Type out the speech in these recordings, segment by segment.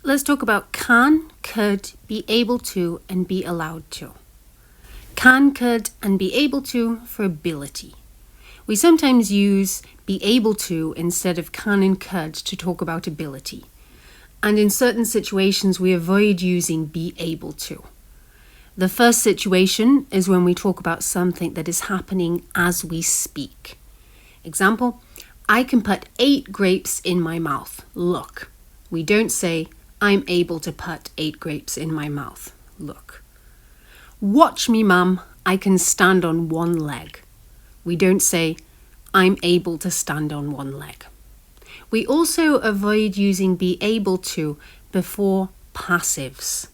Let's talk about can, could, be able to, and be allowed to. Can, could, and be able to for ability. We sometimes use be able to instead of can and could to talk about ability. And in certain situations, we avoid using be able to. The first situation is when we talk about something that is happening as we speak. Example, I can put 8 grapes in my mouth. Look. We don't say, I'm able to put 8 grapes in my mouth. Look. Watch me, Mum. I can stand on one leg. We don't say, I'm able to stand on one leg. We also avoid using be able to before passives.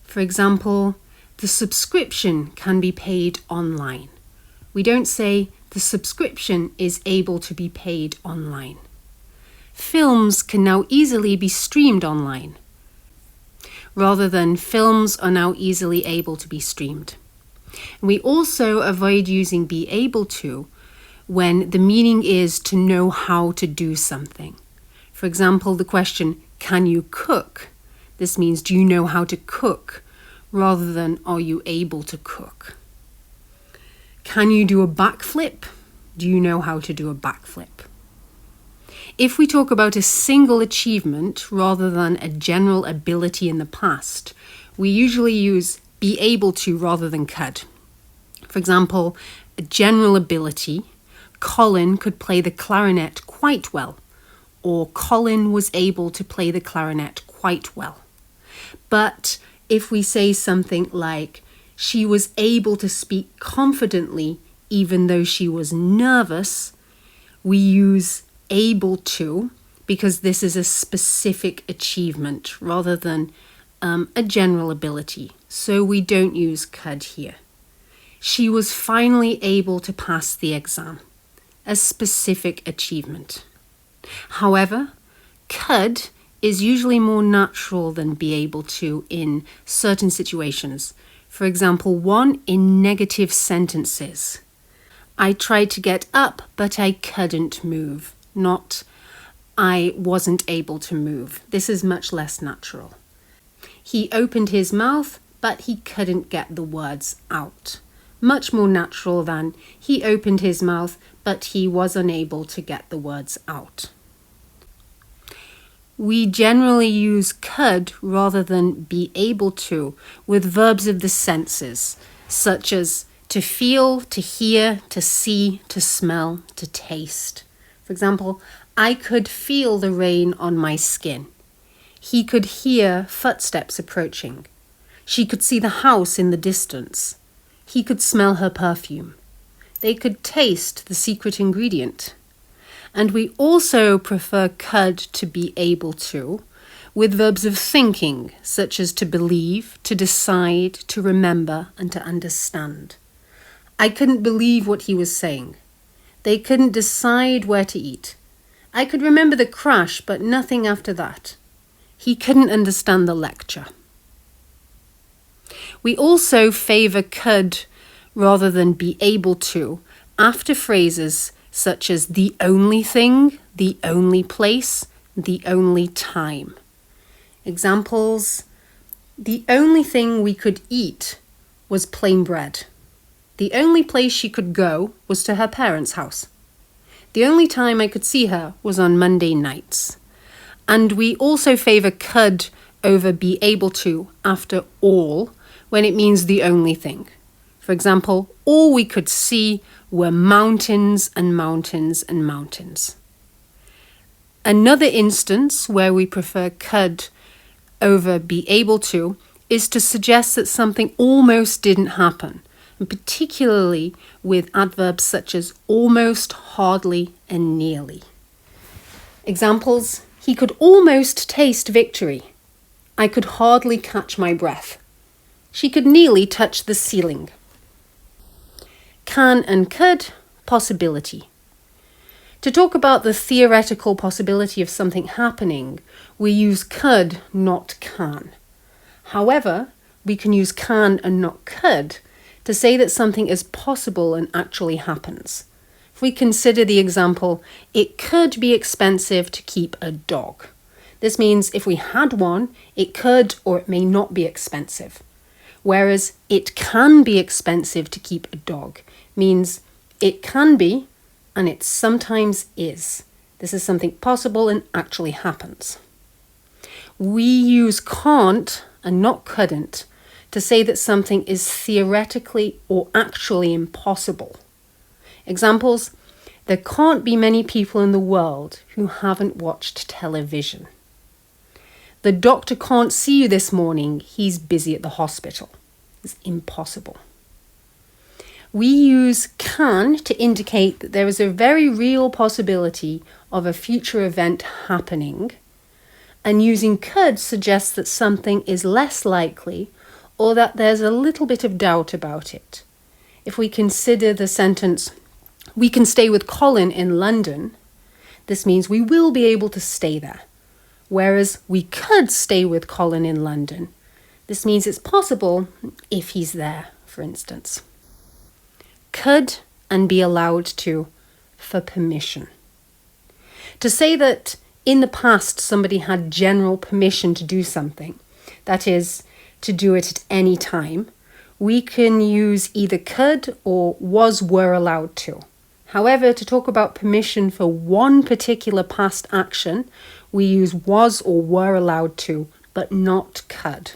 For example, the subscription can be paid online. We don't say the subscription is able to be paid online. Films can now easily be streamed online, rather than films are now easily able to be streamed. We also avoid using be able to when the meaning is to know how to do something. For example, the question, can you cook? This means, do you know how to cook? Rather than, are you able to cook? Can you do a backflip? Do you know how to do a backflip? If we talk about a single achievement rather than a general ability in the past, we usually use be able to rather than could. For example, a general ability, Colin could play the clarinet quite well, or Colin was able to play the clarinet quite well. But if we say something like, she was able to speak confidently even though she was nervous, we use able to because this is a specific achievement rather than a general ability. So we don't use could here. She was finally able to pass the exam, a specific achievement. However, could is usually more natural than be able to in certain situations. For example, one in negative sentences. I tried to get up, but I couldn't move. Not, I wasn't able to move. This is much less natural. He opened his mouth, but he couldn't get the words out. Much more natural than, he opened his mouth, but he was unable to get the words out. We generally use could rather than be able to with verbs of the senses, such as to feel, to hear, to see, to smell, to taste. For example, I could feel the rain on my skin. He could hear footsteps approaching. She could see the house in the distance. He could smell her perfume. They could taste the secret ingredient. And we also prefer could to be able to with verbs of thinking, such as to believe, to decide, to remember, and to understand. I couldn't believe what he was saying. They couldn't decide where to eat. I could remember the crash, but nothing after that. He couldn't understand the lecture. We also favour could rather than be able to after phrases such as the only thing, the only place, the only time. Examples, the only thing we could eat was plain bread. The only place she could go was to her parents' house. The only time I could see her was on Monday nights. And we also favour could over be able to after all when it means the only thing. For example, all we could see were mountains and mountains and mountains. Another instance where we prefer could over be able to is to suggest that something almost didn't happen, and particularly with adverbs such as almost, hardly, and nearly. Examples, he could almost taste victory. I could hardly catch my breath. She could nearly touch the ceiling. Can and could, possibility. To talk about the theoretical possibility of something happening, we use could, not can. However, we can use can and not could to say that something is possible and actually happens. If we consider the example, it could be expensive to keep a dog. This means if we had one, it could or it may not be expensive. Whereas it can be expensive to keep a dog means it can be and it sometimes is. This is something possible and actually happens. We use can't and not couldn't to say that something is theoretically or actually impossible. Examples: there can't be many people in the world who haven't watched television. The doctor can't see you this morning, he's busy at the hospital. It's impossible. We use can to indicate that there is a very real possibility of a future event happening, and using could suggests that something is less likely or that there's a little bit of doubt about it. If we consider the sentence, we can stay with Colin in London, this means we will be able to stay there. Whereas we could stay with Colin in London, this means it's possible if he's there, for instance. Could and be allowed to for permission. To say that in the past somebody had general permission to do something, that is, to do it at any time, we can use either could or were allowed to. However, to talk about permission for one particular past action, we use was or were allowed to, but not could.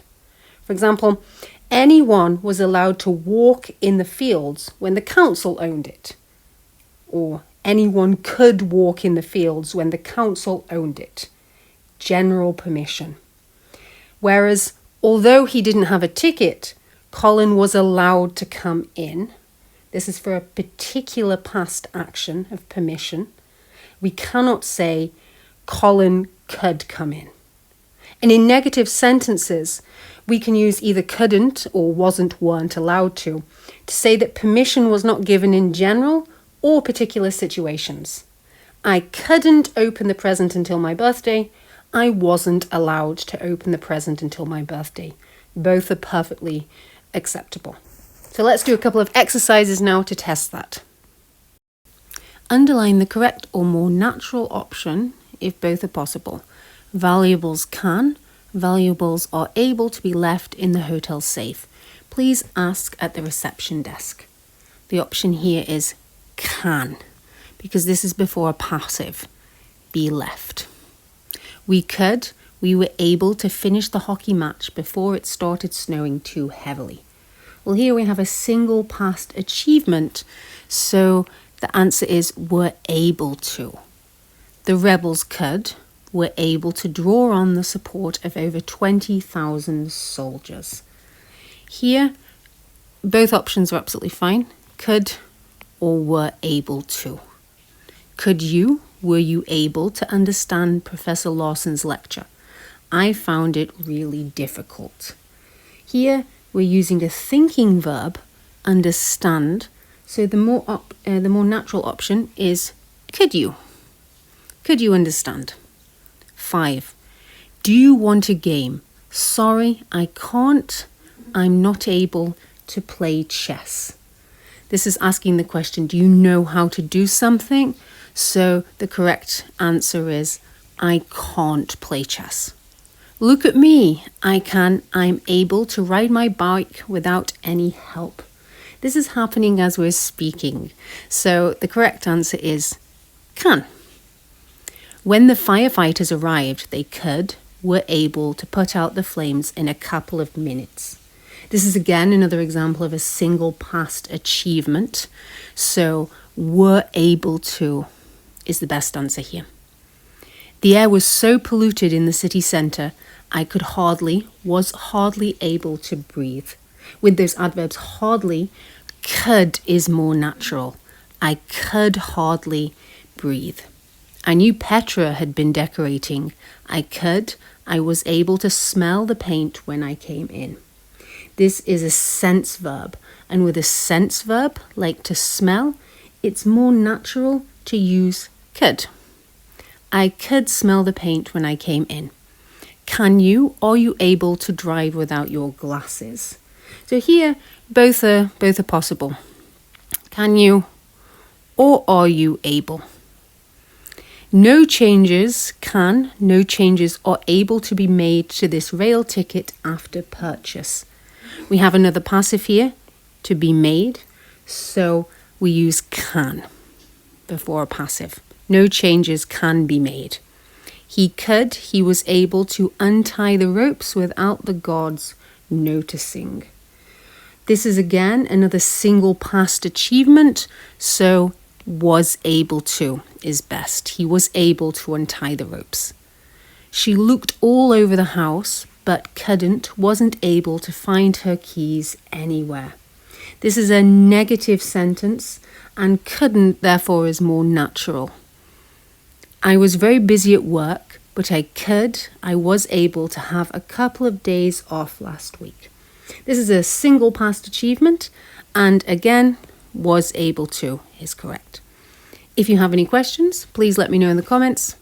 For example, anyone was allowed to walk in the fields when the council owned it. Or anyone could walk in the fields when the council owned it. General permission. Whereas, although he didn't have a ticket, Colin was allowed to come in. This is for a particular past action of permission. We cannot say Colin could come in. And in negative sentences, we can use either couldn't or weren't allowed to say that permission was not given in general or particular situations. I couldn't open the present until my birthday. I wasn't allowed to open the present until my birthday. Both are perfectly acceptable. So let's do a couple of exercises now to test that. Underline the correct or more natural option if both are possible. Valuables can. Valuables are able to be left in the hotel safe. Please ask at the reception desk. The option here is can, because this is before a passive. Be left. We were able to finish the hockey match before it started snowing too heavily. Well, here we have a single past achievement, so the answer is were able to. The rebels were able to draw on the support of over 20,000 soldiers. Here, both options are absolutely fine. Could or were able to. Were you able to understand Professor Lawson's lecture? I found it really difficult. Here, we're using a thinking verb, understand, so the more natural option is could you? Could you understand? 5. Do you want a game? Sorry, I can't. I'm not able to play chess. This is asking the question, do you know how to do something? So the correct answer is, I can't play chess. Look at me. I'm able to ride my bike without any help. This is happening as we're speaking. So the correct answer is can. When the firefighters arrived, they were able to put out the flames in a couple of minutes. This is again another example of a single past achievement. So were able to is the best answer here. The air was so polluted in the city centre, I was hardly able to breathe. With those adverbs, hardly, could is more natural. I could hardly breathe. I knew Petra had been decorating. I was able to smell the paint when I came in. This is a sense verb, and with a sense verb, like to smell, it's more natural to use could. I could smell the paint when I came in. Are you able to drive without your glasses? So here, both are possible. Can you or are you able? No changes are able to be made to this rail ticket after purchase. We have another passive here, to be made, so we use can before a passive. No changes can be made. He was able to untie the ropes without the guards noticing. This is again another single past achievement, so was able to is best. He was able to untie the ropes. She looked all over the house, but wasn't able to find her keys anywhere. This is a negative sentence, and couldn't therefore is more natural. I was very busy at work, but I was able to have a couple of days off last week. This is a single past achievement, and again, was able to is correct. If you have any questions, please let me know in the comments.